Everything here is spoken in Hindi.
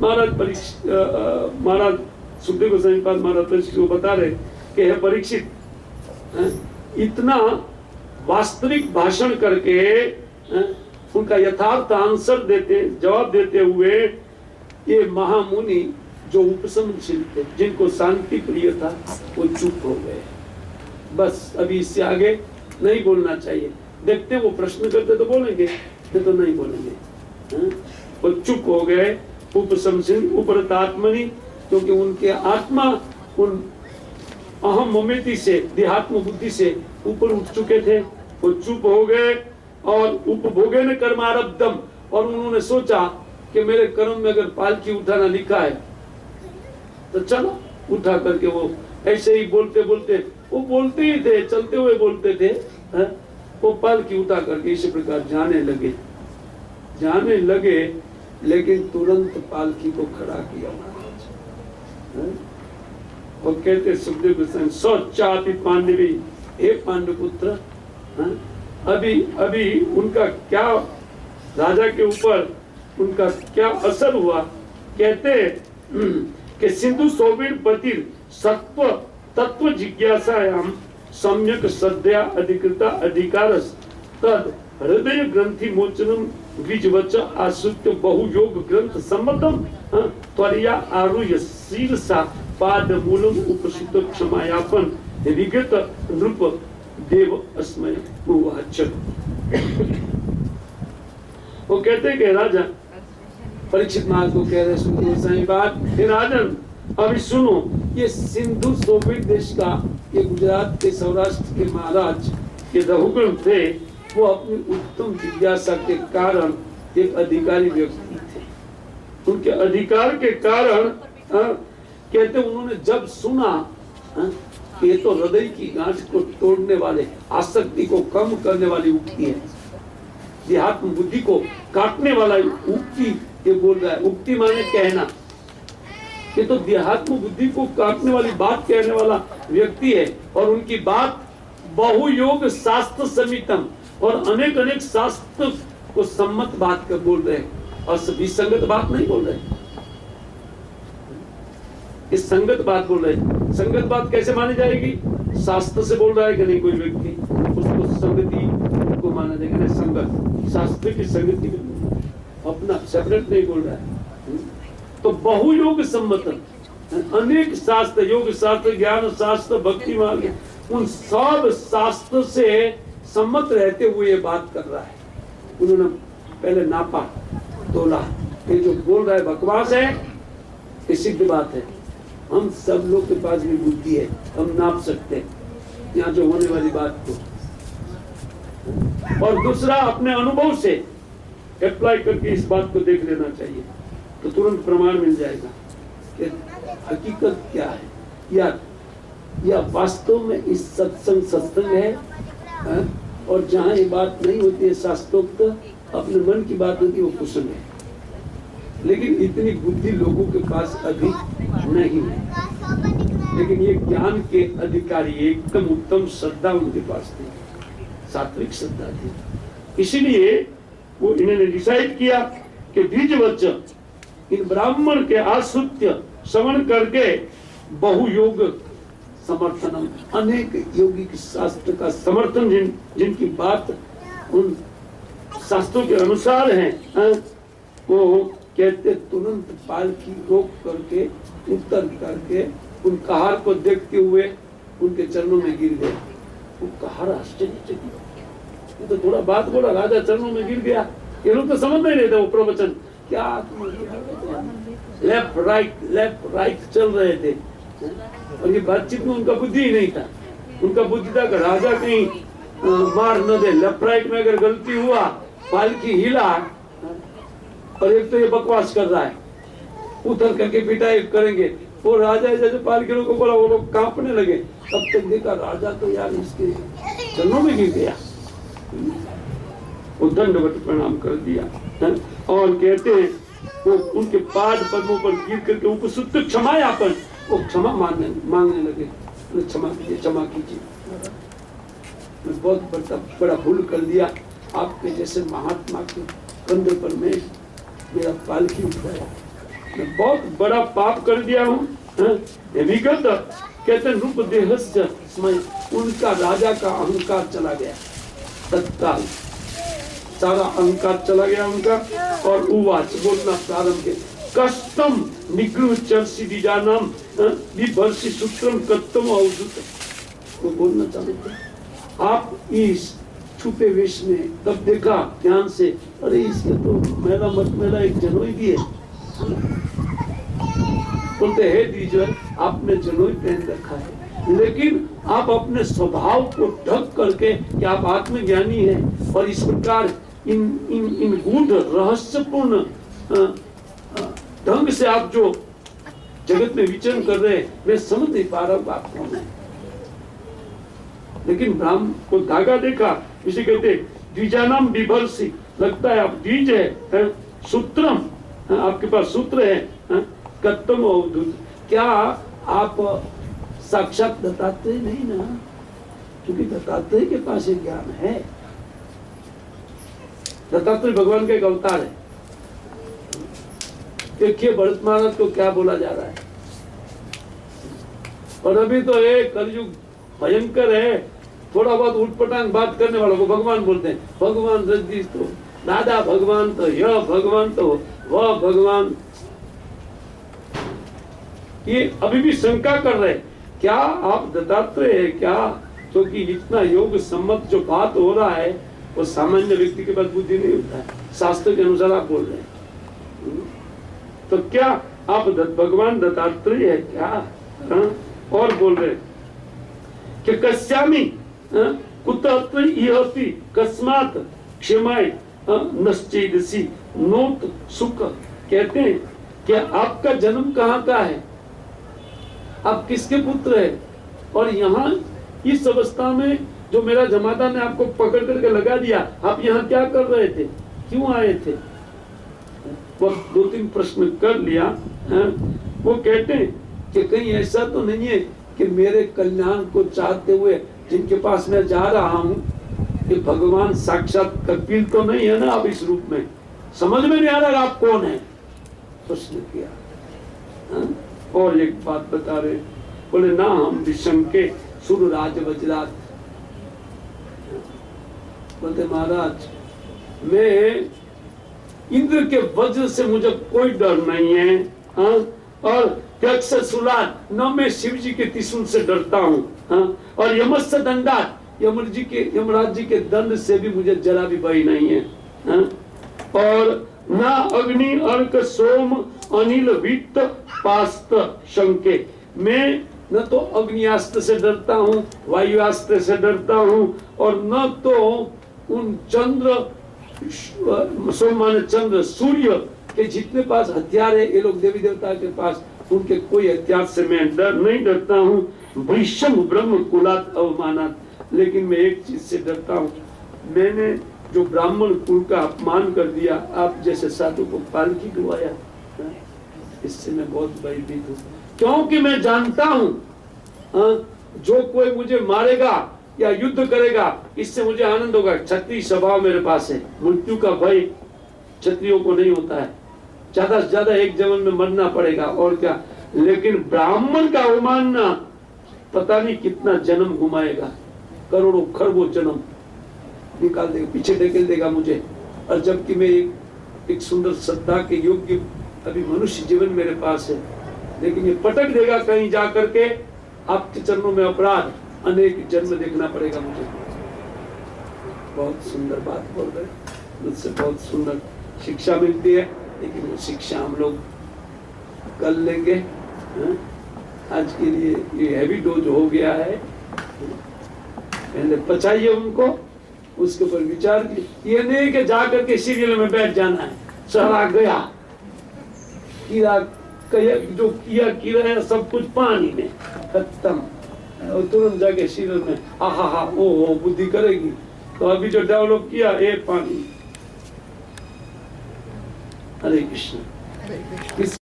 महाराज सुखदेव गोस्वामी पाद महाराज परीक्षित को बता रहे कि हे परीक्षित, इतना वास्तविक भाषण करके उनका यथार्थ आंसर जवाब देते हुए ये महामुनि जो उपसमशील थे, जिनको शांति प्रिय था, वो चुप हो गए। बस अभी इससे आगे नहीं बोलना चाहिए। देखते वो प्रश्न करते तो बोलेंगे, तो नहीं बोलेंगे। वो चुप हो गए। उपसमशील उपरतात्मनि, क्योंकि उनके आत्मा उन अहम ममेति से, देहात्म बुद्धि से ऊपर उठ चुके थे। वो चुप हो गए और उपभोगे न कर्मारब्धम, और उन्होंने सोचा कि मेरे कर्म में अगर पालकी उठाना लिखा है तो चलो उठा करके, वो ऐसे ही बोलते बोलते, वो बोलते ही थे, चलते हुए बोलते थे, वो पालकी उठा करके इसी प्रकार जाने लगे। लेकिन तुरंत पालकी को खड़ा किया महाराज। वो कहते सुखदेव गोस्वामी, सोचापि पांडवी, हे पांडुपुत्र, अभी उनका क्या, राजा के ऊपर उनका क्या असर हुआ। कहते कि सिंधु सौवीर पतिर सत्व तत्व जिज्ञासायाम सम्यक श्रद्धया अधिकृता अधिकारस तद हृदय ग्रंथि मोचनम द्विजवच आश्रित्य बहुयोग ग्रंथ सम्मतम त्वरिया आरुह्य शीर्षा पाद मूलम उपसुत क्षमायापन विगत नृप देव अस्मय उवाच। वो कहते हैं कि राजा परीक्षित महाराज को कह रहे सुखदेव बात, हे राजन अभी सुनो, ये सिंधु सोवियत देश का, ये गुजरात के सौराष्ट्र के महाराज के रघुकुल थे, वो अपनी उत्तम जिज्ञासा के कारण एक अधिकारी व्यक्ति थे। उनके अधिकार के कारण कहते उन्होंने जब सुना कि ये तो हृदय की गांठ को तोड़ने वाले, आसक्ति को कम करने वाली उक्ति है, देहात्म बुद्धि को काटने वाला उक्ति ये बोल रहा है। उक्ति माने कहना, ये तो देहात्म बुद्धि को काटने वाली बात कहने वाला व्यक्ति है। और उनकी बात बहुयोग शास्त्र समितम, और अनेक अनेक शास्त्र को सम्मत बात कर बोल रहे हैं, और विसंगत बात नहीं बोल रहे, इस संगत बात बोल रहे। संगत बात कैसे मानी जाएगी? शास्त्र से बोल रहा है कि नहीं कोई व्यक्ति, उसको संगति को माना जाएगा। नहीं, संगत, शास्त्र की संगति में अपना सेपरेट नहीं बोल रहा है। तो बहुयोग सम्मत, अनेक शास्त्र, योग शास्त्र, ज्ञान शास्त्र, भक्ति मार्ग, उन सब शास्त्र से सम्मत रहते हुए ये बात कर रहा है। उन्होंने पहले नापा, तोला, ये जो बोल रहा है बकवास है, ये सिद्ध बात है। हम सब लोग के पास भी बुद्धि है, हम नाप सकते हैं यहाँ जो होने वाली बात को। और दूसरा, अपने अनुभव से अप्लाई करके इस बात को देख लेना चाहिए, तो तुरंत प्रमाण मिल जाएगा कि हकीकत क्या है, या वास्तव में इस सत्संग है, और जहाँ ये बात नहीं होती है शास्त्रोक्त, अपने मन की बात होती है, वो कुशल है। लेकिन इतनी बुद्धि लोगों के पास अभी नहीं है। लेकिन ये ज्ञान के अधिकारी, एकदम उत्तम श्रद्धा उनके पास थी, सात्विक श्रद्धा थी। इसीलिए वो इन्होंने डिसाइड किया कि द्विजवच, इन ब्राह्मण के आश्रित्य श्रवण करके बहुयोग समर्थनम, अनेक यौगिक शास्त्र का समर्थन, जिनकी बात उन शास्त्रों के अनुसार है, वो कहते तुरंत पालकी रोक करके, उतर करके, उन कहार को देखते हुए उनके चरणों में गिर गए। वो कहार आश्चर्यचकित, ये तो थोड़ा बात बोला, राजा चरणों में गिर गया। ये लोग तो समझ नहीं रहे थे वो प्रवचन क्या, लेफ्ट राइट चल रहे थे, और ये बातचीत में उनका बुद्धि ही नहीं था। उनका बुद्धि था कि राजा कहीं मार न दे, लेफ्ट राइट में अगर गलती हुआ, पालकी हिला, और एक तो ये बकवास कर रहा है, उतर करके पिटाई करेंगे। वो राजा जैसे पालकी को बोला, वो लोग कांपने लगे। तब तक देखा राजा तो यार इसके चरणों में गिर गया, वो दंडवत प्रणाम कर दिया। और कहते हैं वो उनके पाद पद्मों पर गिर करके उपसुत क्षमायापन, वो क्षमा मांगने लगे, क्षमा कीजिए, क्षमा कीजिए, मैं बहुत बड़ा भूल कर दिया, आपके जैसे महात्मा के कंधे पर मैं मेरा पालकी उठाया, मैं बहुत बड़ा पाप कर दिया हूँ। विगत कहते हैं रूप देहस्य स्मय, उनका राजा का अहंकार चला गया, तत्काल सारा अहंकार चला गया उनका। और उवाच बोलना प्रारंभ के कष्टम निगृह चर्षि बीजानाम विभर्षि सूत्रम कत्तम अवधुत। वो बोलना चाहते थे आप इस छुपे वेश में। तब देखा ध्यान से, अरे इसके तो मेरा मत मेरा एक जनोई भी है। बोलते है दीजिए आपने जनोई पहन रखा है, लेकिन आप अपने स्वभाव को ढक करके कि आप आत्मज्ञानी हैं और इस प्रकार इन गूढ़ रहस्यपूर्ण ढंग से आप जो जगत में विचरण कर रहे हैं, मैं समझ नहीं पा रहा हूँ आप कौन है। लेकिन ब्राह्मण को धागा देखा, इसे कहते द्विजानाम विभर्षि, लगता है आप द्विज है, सूत्रम आपके पास सूत्र है, कत्तम अवधूत, क्या आप साक्षात दत्तात्रेय नहीं ना? क्योंकि दत्तात्रेय के पास एक ज्ञान है। दत्तात्रेय भगवान का एक अवतार है। देखिए भरत महाराज को क्या बोला जा रहा है। और अभी तो एक कलयुग भयंकर है, थोड़ा बहुत उठपटांग बात करने वालों को भगवान बोलते हैं। भगवान जगदीश तो, दादा भगवान तो, यह भगवान तो, वह भगवान। ये अभी भी शंका कर रहे, क्या आप दत्तात्रेय है क्या? क्योंकि इतना योग सम्मत जो बात हो रहा है वो सामान्य व्यक्ति के पास बुद्धि नहीं होता है। शास्त्र के अनुसार आप बोल रहे हैं, तो क्या आप भगवान दत्तात्रेय है क्या? और बोल रहे कि कस्यामि कुतत्र इहति कस्मात् क्षमाय नश्चेदसि नोत सुख। कहते हैं कि आपका जन्म कहाँ का है, आप किसके पुत्र है, और यहाँ इस अवस्था में जो मेरा जमाता ने आपको पकड़ करके लगा दिया, आप यहाँ क्या कर रहे थे, क्यों आए थे? वो 2-3 प्रश्न कर लिया। वो कहते हैं कि कहीं ऐसा तो नहीं है कि मेरे कल्याण को चाहते हुए जिनके पास मैं जा रहा हूँ कि भगवान साक्षात कपिल तो नहीं है ना? आप इस रूप में समझ में नहीं आ रहा आप कौन है? प्रश्न किया। और एक बात बता रहे, बोले ना हम विशंके सुरराज वज्रात। बोलते महाराज मैं इंद्र के वज्र से मुझे कोई डर नहीं है, और त्यक्ष सुलाद न मैं शिव जी के त्रिशूल से डरता हूँ, और यमस्य दंडात यमराज जी के दंड से भी मुझे जरा भी भय नहीं है, और ना अग्नि अर्क सोम अनिल वित्त पास्त शंके। मैं न तो अग्नियास्त्र से डरता हूँ, वायुयास्त्र से डरता हूँ, और न तो उन चंद्र सोम माने चंद्र सूर्य के जितने पास हथियार है, ये लोग देवी देवता के पास, उनके कोई हथियार से मैं नहीं डरता हूँ। वैषम ब्रह्म कुलात अवमानात। लेकिन मैं एक चीज से डरता हूँ, मैंने जो ब्राह्मण कुल का अपमान कर दिया, आप जैसे साधु को पालकी डुबाया, इससे मैं बहुत भयभीत हूँ। क्योंकि मैं जानता हूँ जो कोई मुझे मारेगा या युद्ध करेगा, इससे मुझे आनंद होगा। क्षत्रिय स्वभाव मेरे पास है, मृत्यु का भय क्षत्रियों को नहीं होता है, ज्यादा से ज्यादा एक जन्म में मरना पड़ेगा और क्या। लेकिन ब्राह्मण का अवमानना पता नहीं कितना जन्म घुमाएगा, करोड़ों खरबों जन्म निकाल देगा, पीछे ढकेल देगा मुझे। और जबकि मैं एक सुंदर श्रद्धा के योग्य अभी मनुष्य जीवन मेरे पास है, लेकिन ये पटक देगा कहीं जा करके। आपके चरणों में अपराध, अनेक जन्म देखना पड़ेगा मुझे। बहुत सुंदर बात बोल रहे, मुझसे बहुत सुंदर शिक्षा मिलती है, लेकिन वो शिक्षा हम लोग कर लेंगे। आज के लिए ये हैवी डोज हो गया है, पहले पचाइए उनको, उसके ऊपर विचार कीजिए। ये नहीं कि जा करके सीरियल में बैठ जाना है, चला गया कीड़ा, जो किया कीड़ा है सब कुछ पानी में खत्म, और तुरंत जाके सीरियल में आहा ओ बुद्धि करेगी। तो अभी जो डेवलप किया ये पानी। हरे कृष्ण।